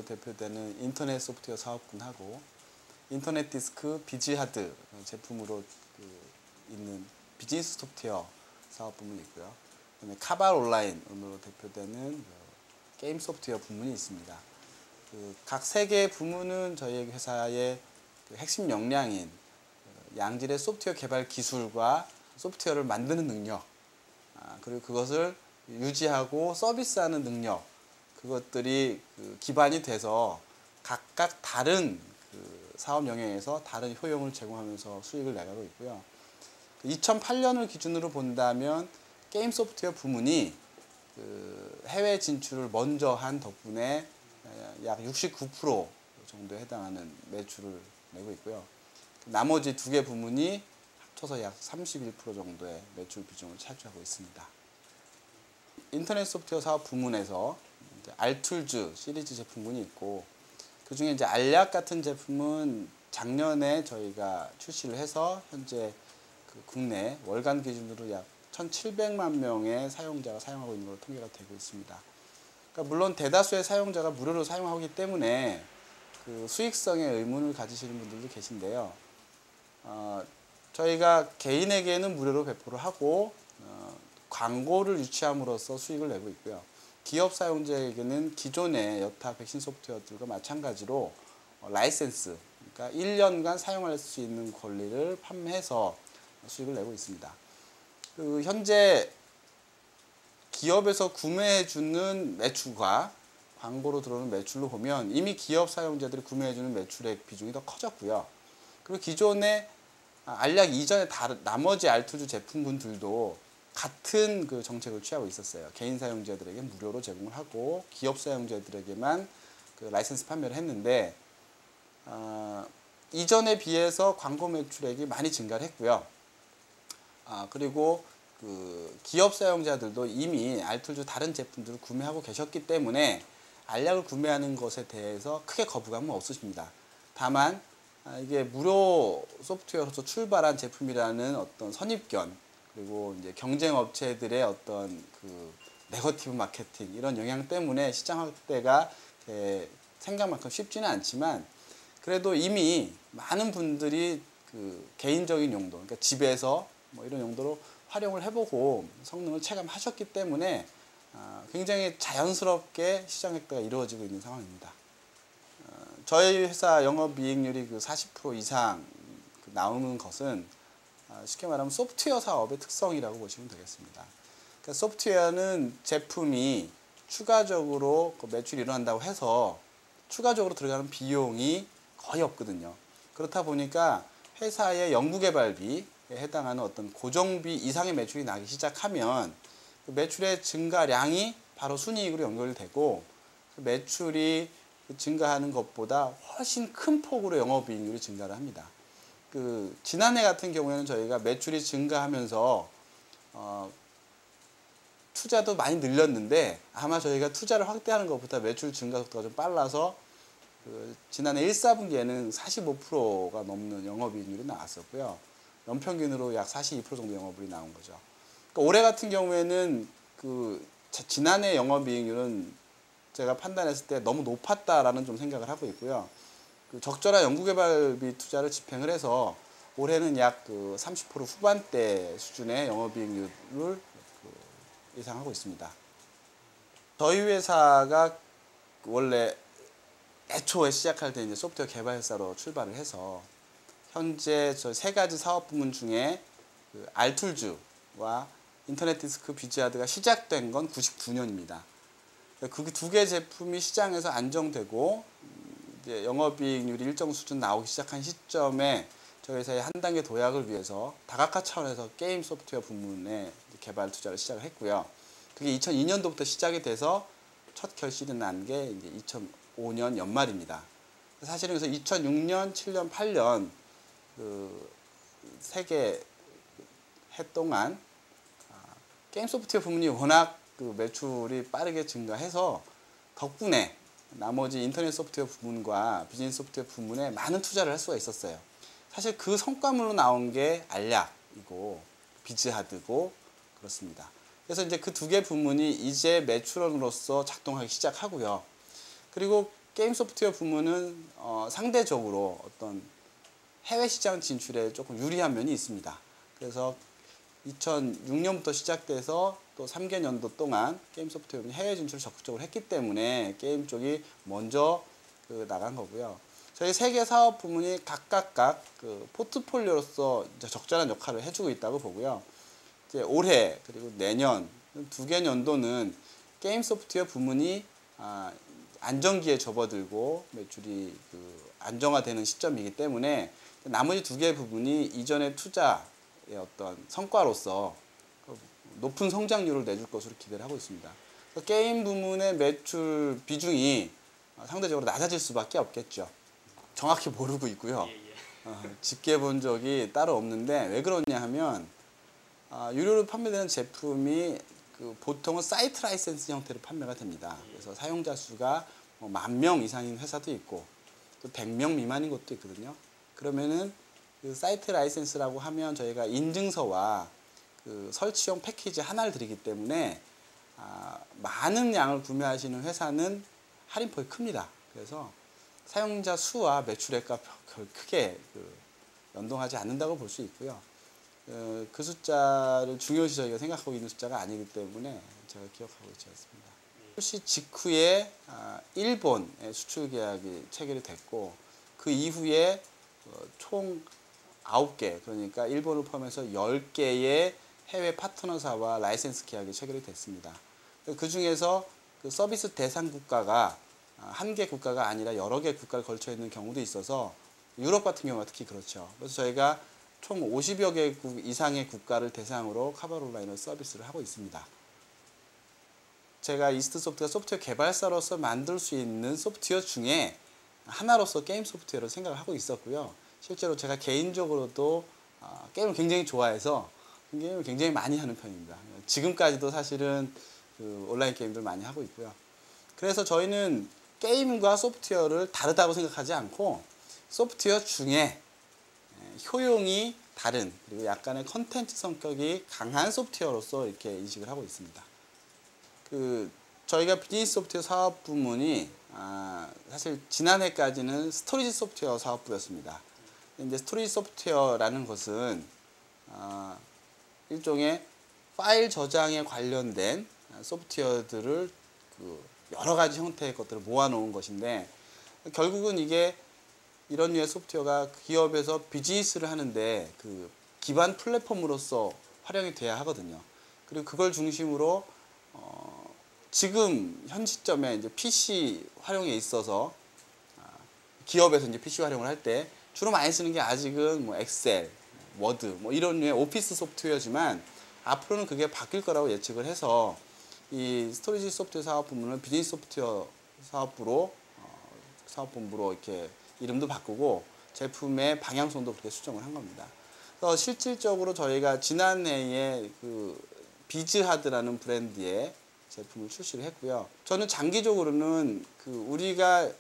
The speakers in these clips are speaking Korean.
제품으로 대표되는 인터넷 소프트웨어 사업군하고 인터넷 디스크 비즈하드 제품으로 있는 비즈니스 소프트웨어 사업 부문이 있고요. 그다음에 카발 온라인으로 대표되는 게임 소프트웨어 부문이 있습니다. 각 세 개의 부문은 저희 회사의 핵심 역량인 양질의 소프트웨어 개발 기술과 소프트웨어를 만드는 능력, 그리고 그것을 유지하고 서비스하는 능력, 그것들이 기반이 돼서 각각 다른 사업 영역에서 다른 효용을 제공하면서 수익을 내가고 있고요. 2008년을 기준으로 본다면 게임 소프트웨어 부문이 해외 진출을 먼저 한 덕분에 약 69% 정도에 해당하는 매출을 내고 있고요. 나머지 두 개 부문이 합쳐서 약 31% 정도의 매출 비중을 차지하고 있습니다. 인터넷 소프트웨어 사업 부문에서 알툴즈 시리즈 제품군이 있고, 그 중에 이제 알약 같은 제품은 작년에 저희가 출시를 해서 현재 국내 월간 기준으로 약 1,700만 명의 사용자가 사용하고 있는 걸로 통계가 되고 있습니다. 그러니까 물론 대다수의 사용자가 무료로 사용하고 있기 때문에 수익성에 의문을 가지시는 분들도 계신데요. 저희가 개인에게는 무료로 배포를 하고 광고를 유치함으로써 수익을 내고 있고요. 기업 사용자에게는 기존의 여타 백신 소프트웨어들과 마찬가지로 라이센스, 그러니까 1년간 사용할 수 있는 권리를 판매해서 수익을 내고 있습니다. 현재 기업에서 구매해주는 매출과 광고로 들어오는 매출로 보면 이미 기업 사용자들이 구매해주는 매출의 비중이 더 커졌고요. 그리고 기존의 알약 이전의 나머지 알투즈 제품군들도 같은 정책을 취하고 있었어요. 개인 사용자들에게 무료로 제공을 하고 기업 사용자들에게만 라이센스 판매를 했는데 이전에 비해서 광고 매출액이 많이 증가를 했고요. 그리고 기업 사용자들도 이미 알툴즈 다른 제품들을 구매하고 계셨기 때문에 알약을 구매하는 것에 대해서 크게 거부감은 없으십니다. 다만 이게 무료 소프트웨어로서 출발한 제품이라는 어떤 선입견, 그리고 이제 경쟁 업체들의 어떤 네거티브 마케팅 이런 영향 때문에 시장 확대가 생각만큼 쉽지는 않지만, 그래도 이미 많은 분들이 개인적인 용도, 그러니까 집에서 뭐 이런 용도로 활용을 해보고 성능을 체감하셨기 때문에 굉장히 자연스럽게 시장 확대가 이루어지고 있는 상황입니다. 저희 회사 영업이익률이 40% 이상 나오는 것은 쉽게 말하면 소프트웨어 사업의 특성이라고 보시면 되겠습니다. 그러니까 소프트웨어는 제품이 추가적으로 매출이 일어난다고 해서 추가적으로 들어가는 비용이 거의 없거든요. 그렇다 보니까 회사의 연구개발비에 해당하는 어떤 고정비 이상의 매출이 나기 시작하면 매출의 증가량이 바로 순이익으로 연결되고 매출이 증가하는 것보다 훨씬 큰 폭으로 영업이익률이 증가를 합니다. 지난해 같은 경우에는 저희가 매출이 증가하면서 투자도 많이 늘렸는데 아마 저희가 투자를 확대하는 것보다 매출 증가 속도가 좀 빨라서 지난해 1, 4분기에는 45%가 넘는 영업이익률이 나왔었고요. 연평균으로 약 42% 정도 영업이익률이 나온 거죠. 그러니까 올해 같은 경우에는 지난해 영업이익률은 제가 판단했을 때 너무 높았다라는 좀 생각을 하고 있고요. 적절한 연구개발비 투자를 집행을 해서 올해는 약 30% 후반대 수준의 영업이익률을 예상하고 있습니다. 저희 회사가 원래 애초에 시작할 때 이제 소프트웨어 개발사로 출발을 해서 현재 저 세 가지 사업 부문 중에 알툴즈와 인터넷 디스크 비즈하드가 시작된 건 99년입니다. 그 두 개 제품이 시장에서 안정되고 이제 영업이익률이 일정 수준 나오기 시작한 시점에 저희 회사의 한 단계 도약을 위해서 다각화 차원에서 게임 소프트웨어 부문에 개발 투자를 시작을 했고요. 그게 2002년도부터 시작이 돼서 첫 결실이 난 게 이제 2005년 연말입니다. 사실은 그래서 2006년, 7년, 8년 세 개 해 동안 게임 소프트웨어 부문이 워낙 매출이 빠르게 증가해서 덕분에 나머지 인터넷 소프트웨어 부문과 비즈니스 소프트웨어 부문에 많은 투자를 할 수가 있었어요. 사실 그 성과물로 나온 게 알약이고 비즈하드고 그렇습니다. 그래서 이제 그 두 개 부문이 이제 매출원으로서 작동하기 시작하고요. 그리고 게임 소프트웨어 부문은 상대적으로 어떤 해외 시장 진출에 조금 유리한 면이 있습니다. 그래서 2006년부터 시작돼서 또 3개년도 동안 게임 소프트웨어 해외 진출을 적극적으로 했기 때문에 게임 쪽이 먼저 나간 거고요. 저희 세 개 사업 부문이 각각 그 포트폴리오로서 이제 적절한 역할을 해주고 있다고 보고요. 이제 올해 그리고 내년 두 개 년도는 게임 소프트웨어 부문이 안정기에 접어들고 매출이 안정화되는 시점이기 때문에 나머지 두 개 부분이 이전의 투자의 어떤 성과로서 높은 성장률을 내줄 것으로 기대를 하고 있습니다. 게임 부문의 매출 비중이 상대적으로 낮아질 수밖에 없겠죠. 정확히 모르고 있고요. 집계 본 적이 따로 없는데 왜 그러냐 하면 유료로 판매되는 제품이 보통은 사이트 라이센스 형태로 판매가 됩니다. 그래서 사용자 수가 10,000명 이상인 회사도 있고 또 100명 미만인 것도 있거든요. 그러면은 그 사이트 라이센스라고 하면 저희가 인증서와 그 설치용 패키지 하나를 드리기 때문에 많은 양을 구매하시는 회사는 할인폭이 큽니다. 그래서 사용자 수와 매출액과 크게 연동하지 않는다고 볼 수 있고요. 그 숫자를 중요시 저희가 생각하고 있는 숫자가 아니기 때문에 제가 기억하고 있지 않습니다. 출시 직후에 일본에 수출 계약이 체결이 됐고 그 이후에 총 9개, 그러니까 일본을 포함해서 10개의 해외 파트너사와 라이센스 계약이 체결이 됐습니다. 그 중에서 그 서비스 대상 국가가 한 개 국가가 아니라 여러 개 국가를 걸쳐 있는 경우도 있어서 유럽 같은 경우가 특히 그렇죠. 그래서 저희가 총 50여 개국 이상의 국가를 대상으로 카바로 온라인을 서비스를 하고 있습니다. 제가 이스트소프트가 소프트웨어 개발사로서 만들 수 있는 소프트웨어 중에 하나로서 게임 소프트웨어를 생각을 하고 있었고요. 실제로 제가 개인적으로도 게임을 굉장히 좋아해서 게임을 굉장히 많이 하는 편입니다. 지금까지도 사실은 온라인 게임들 많이 하고 있고요. 그래서 저희는 게임과 소프트웨어를 다르다고 생각하지 않고 소프트웨어 중에 효용이 다른 그리고 약간의 컨텐츠 성격이 강한 소프트웨어로서 이렇게 인식을 하고 있습니다. 저희가 비즈니스 소프트웨어 사업 부문이 사실 지난해까지는 스토리지 소프트웨어 사업부였습니다. 근데 스토리지 소프트웨어라는 것은 일종의 파일 저장에 관련된 소프트웨어들을 여러 가지 형태의 것들을 모아놓은 것인데 결국은 이게 이런 류의 소프트웨어가 기업에서 비즈니스를 하는데 기반 플랫폼으로서 활용이 돼야 하거든요. 그리고 그걸 중심으로 지금 현 시점에 이제 PC 활용에 있어서 기업에서 이제 PC 활용을 할 때 주로 많이 쓰는 게 아직은 뭐 엑셀, 워드 뭐 이런 류의 오피스 소프트웨어지만 앞으로는 그게 바뀔 거라고 예측을 해서 이 스토리지 소프트웨어 사업 부문을 비즈니스 소프트웨어 사업본부로 이렇게 이름도 바꾸고 제품의 방향성도 그렇게 수정을 한 겁니다. 그래서 실질적으로 저희가 지난해에 비즈하드라는 브랜드의 제품을 출시를 했고요. 저는 장기적으로는 우리가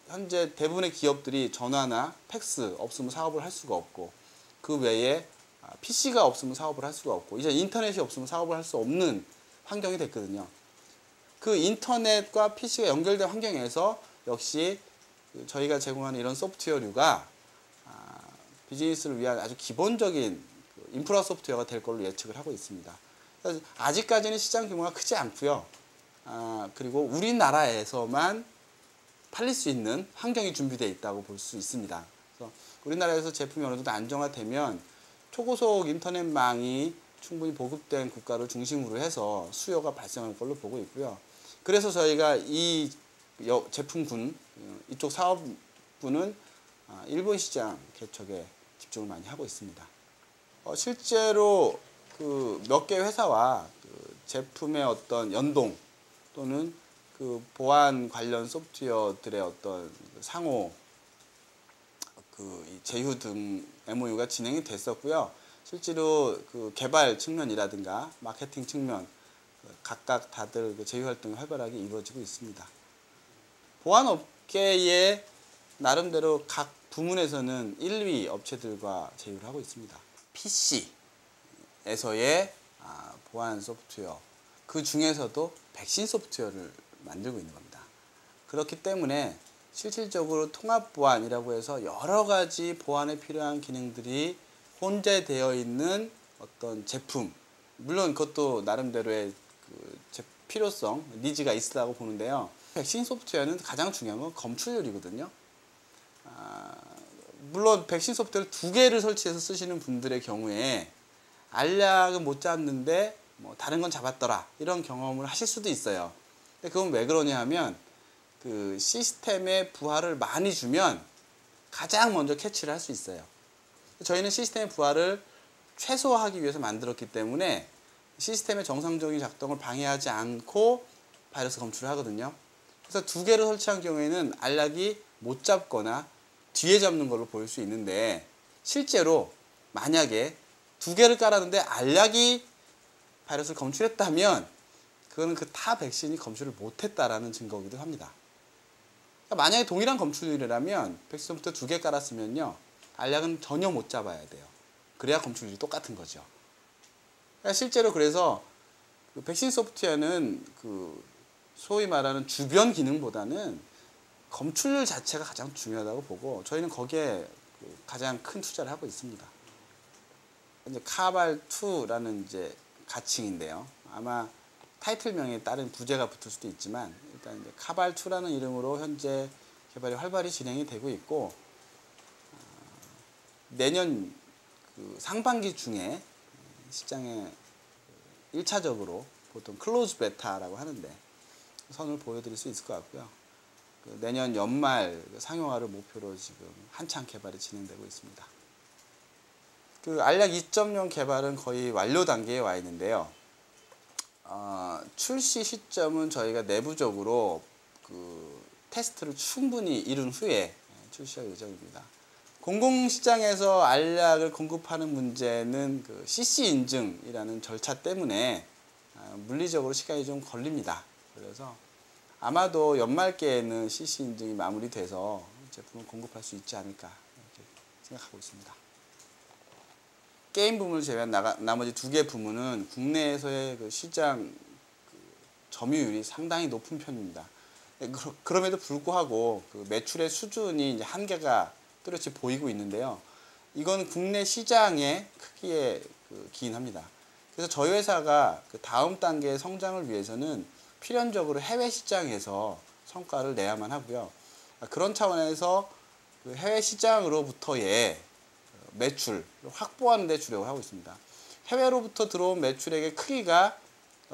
현재 대부분의 기업들이 전화나 팩스 없으면 사업을 할 수가 없고 그 외에 PC가 없으면 사업을 할 수가 없고 이제 인터넷이 없으면 사업을 할 수 없는 환경이 됐거든요. 그 인터넷과 PC가 연결된 환경에서 역시 저희가 제공하는 이런 소프트웨어류가 비즈니스를 위한 아주 기본적인 인프라 소프트웨어가 될 걸로 예측을 하고 있습니다. 아직까지는 시장 규모가 크지 않고요. 그리고 우리나라에서만 팔릴 수 있는 환경이 준비되어 있다고 볼 수 있습니다. 그래서 우리나라에서 제품이 어느 정도 안정화되면 초고속 인터넷망이 충분히 보급된 국가를 중심으로 해서 수요가 발생할 걸로 보고 있고요. 그래서 저희가 이 제품군, 이쪽 사업부는 일본 시장 개척에 집중을 많이 하고 있습니다. 실제로 몇 개 회사와 제품의 어떤 연동 또는 보안 관련 소프트웨어들의 어떤 상호 제휴 등 MOU가 진행이 됐었고요. 실제로 개발 측면이라든가 마케팅 측면 각각 다들 제휴 활동이 활발하게 이루어지고 있습니다. 보안 업계의 나름대로 각 부문에서는 1위 업체들과 제휴를 하고 있습니다. PC에서의 보안 소프트웨어, 그 중에서도 백신 소프트웨어를 만들고 있는 겁니다. 그렇기 때문에 실질적으로 통합 보안이라고 해서 여러 가지 보안에 필요한 기능들이 혼재되어 있는 어떤 제품, 물론 그것도 나름대로의 필요성, 니즈가 있다고 보는데요. 백신 소프트웨어는 가장 중요한 건 검출률이거든요. 물론 백신 소프트웨어를 2개를 설치해서 쓰시는 분들의 경우에 알약은 못 잡는데 뭐 다른 건 잡았더라, 이런 경험을 하실 수도 있어요. 근데 그건 왜 그러냐 하면 그 시스템에 부하를 많이 주면 가장 먼저 캐치를 할 수 있어요. 저희는 시스템의 부하를 최소화하기 위해서 만들었기 때문에 시스템의 정상적인 작동을 방해하지 않고 바이러스 검출을 하거든요. 그래서 2개를 설치한 경우에는 알약이 못 잡거나 뒤에 잡는 걸로 보일 수 있는데, 실제로 만약에 2개를 깔았는데 알약이 바이러스를 검출했다면 그거는 그 타 백신이 검출을 못했다라는 증거이기도 합니다. 그러니까 만약에 동일한 검출률이라면 백신 소프트웨어 2개 깔았으면요, 알약은 전혀 못 잡아야 돼요. 그래야 검출률이 똑같은 거죠. 그러니까 실제로 그래서 그 백신 소프트웨어는 그 소위 말하는 주변 기능보다는 검출률 자체가 가장 중요하다고 보고, 저희는 거기에 가장 큰 투자를 하고 있습니다. 이제 카발2라는 이제 가칭인데요. 아마 타이틀명에 따른 부제가 붙을 수도 있지만, 일단 이제 카발2라는 이름으로 현재 개발이 활발히 진행이 되고 있고, 내년 그 상반기 중에 시장에 1차적으로 보통 클로즈 베타라고 하는데 선을 보여드릴 수 있을 것 같고요. 내년 연말 상용화를 목표로 지금 한창 개발이 진행되고 있습니다. 그 알약 2.0 개발은 거의 완료 단계에 와 있는데요. 출시 시점은 저희가 내부적으로 그 테스트를 충분히 이룬 후에 출시할 예정입니다. 공공시장에서 알약을 공급하는 문제는 그 CC 인증이라는 절차 때문에 물리적으로 시간이 좀 걸립니다. 그래서 아마도 연말께에는 CC 인증이 마무리돼서 제품을 공급할 수 있지 않을까 이렇게 생각하고 있습니다. 게임 부문을 제외한 나머지 2개 부문은 국내에서의 그 시장 점유율이 상당히 높은 편입니다. 그럼에도 불구하고 그 매출의 수준이 이제 한계가 뚜렷이 보이고 있는데요. 이건 국내 시장의 크기에 기인합니다. 그래서 저희 회사가 그 다음 단계의 성장을 위해서는 필연적으로 해외 시장에서 성과를 내야만 하고요. 그런 차원에서 그 해외 시장으로부터의 매출 확보하는 데 주력을 하고 있습니다. 해외로부터 들어온 매출액의 크기가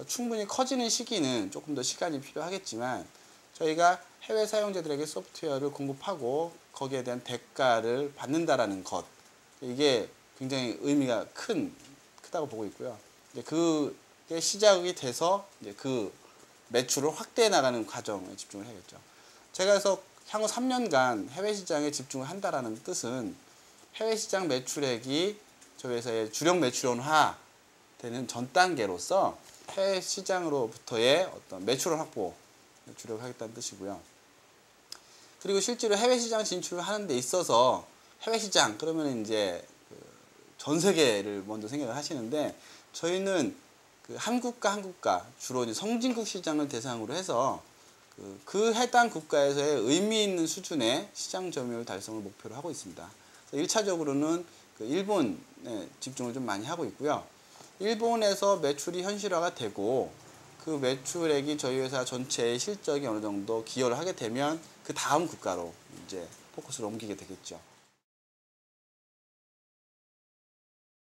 충분히 커지는 시기는 조금 더 시간이 필요하겠지만, 저희가 해외 사용자들에게 소프트웨어를 공급하고 거기에 대한 대가를 받는다라는 것, 이게 굉장히 의미가 크다고 보고 있고요. 그게 시작이 돼서 이제 그 매출을 확대해 나가는 과정에 집중을 해야겠죠. 제가 그래서 향후 3년간 해외 시장에 집중을 한다라는 뜻은 해외 시장 매출액이 저희 회사의 주력 매출원화 되는 전 단계로서 해외 시장으로부터의 어떤 매출원 확보 주력을 하겠다는 뜻이고요. 그리고 실제로 해외 시장 진출을 하는 데 있어서 해외 시장 그러면 이제 전 세계를 먼저 생각을 하시는데, 저희는 그 한 국가 주로 이제 선진국 시장을 대상으로 해서 그 해당 국가에서의 의미 있는 수준의 시장 점유율 달성을 목표로 하고 있습니다. 1차적으로는 그 일본에 집중을 좀 많이 하고 있고요. 일본에서 매출이 현실화가 되고 그 매출액이 저희 회사 전체의 실적이 어느 정도 기여를 하게 되면 그 다음 국가로 이제 포커스를 옮기게 되겠죠.